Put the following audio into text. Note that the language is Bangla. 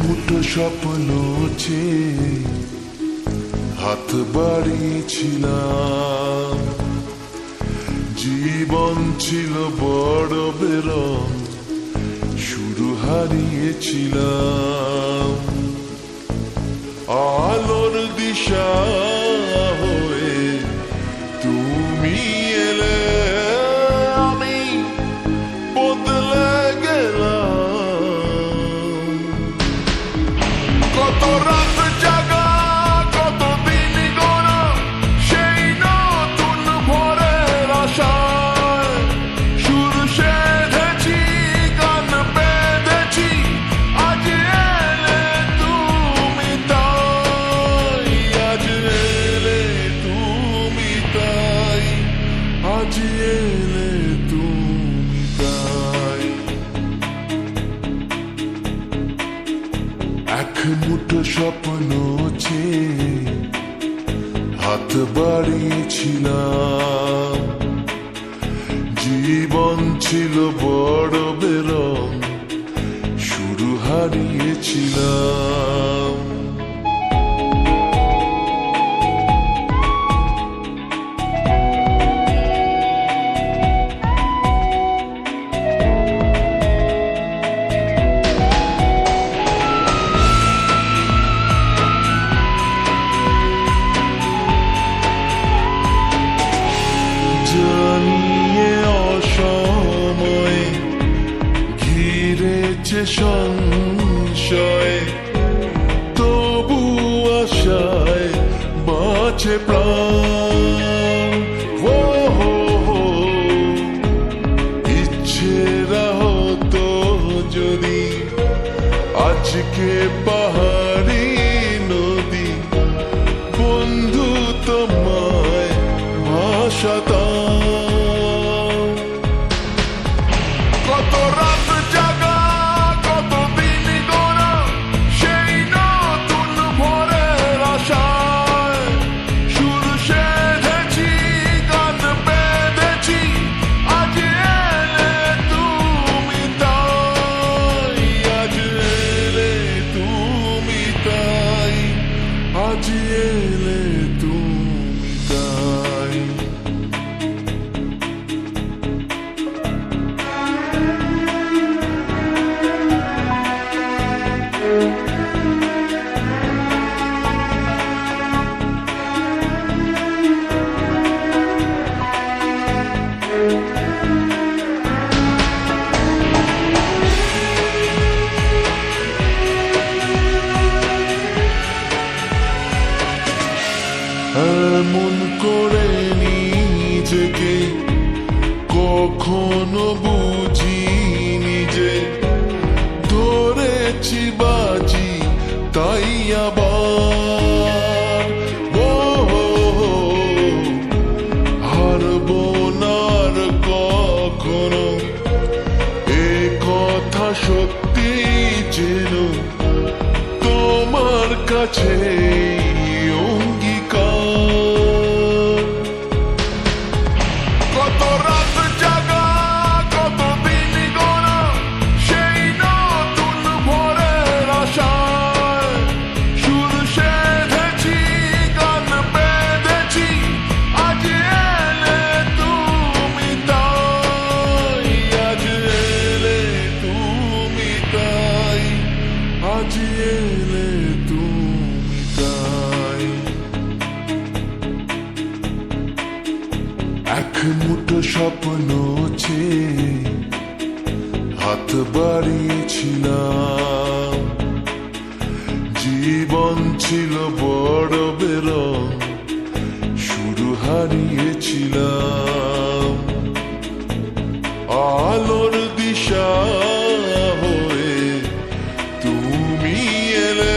মুঠো স্বপ্ন চেয়ে হাত বাড়িয়েছিলাম, জীবন ছিল বড় বেরং, শুরু হারিয়েছিলাম। আলোর দিশা হয়ে তুমি এলে, আমি বদলে গেলাম। কত রাত জাগা, কত দিন গোনা, সেই নতুন ভোরের আশায় সুর সেধেছি, গান বেঁধেছি, আজ এলে তুমি তাই, আজ এলে তুমি তাই, আজ এলে তুমি তাই। এক মুঠো স্বপ্ন চেয়ে হাত বাড়িয়েছিলাম, জীবন ছিল বড় বেরং, শুরু হারিয়েছিলাম। জানিয়ে অসময়ে ঘিরেছে সংশয়, তবু আশায় বাঁচে প্রাণ। ও হো হো, ইচ্ছেরা হতো যদি আজকে পাহাড়ি নদী, বন্ধু তোমায় ভাসাতাম। কত রাত জাগা, কত দিন গোনা, সেই নতুন ভোরের আশায় সুর সেধেছি, গান বেঁধেছি, আজ এলে তুমি তাই, আজ এলে তুমি তাই, আজ এলে তুমি তাই। এমন করে নিজেকে কখনো বুঝিনি যে, ধরেছি বাজি তাই আবার। ও হারবো না আর কখনো, এ কথা সত্যি যেন তোমার কাছে অঙ্গীকার। কত রাত জাগা, কত দিন গোনা, সেই নতুন ভোরের আশায় সুর সেধেছি, গান বেঁধেছি, আজ এলে তুমি তাই, আজ এলে তুমি তাই, আজ এলে তুমি তাই। এক মুঠো স্বপ্ন চেয়ে হাত বাড়িয়েছিলাম, জীবন ছিল বড় বেরং, শুরু হারিয়েছিলাম। আলোর দিশা হয়ে তুমি এলে,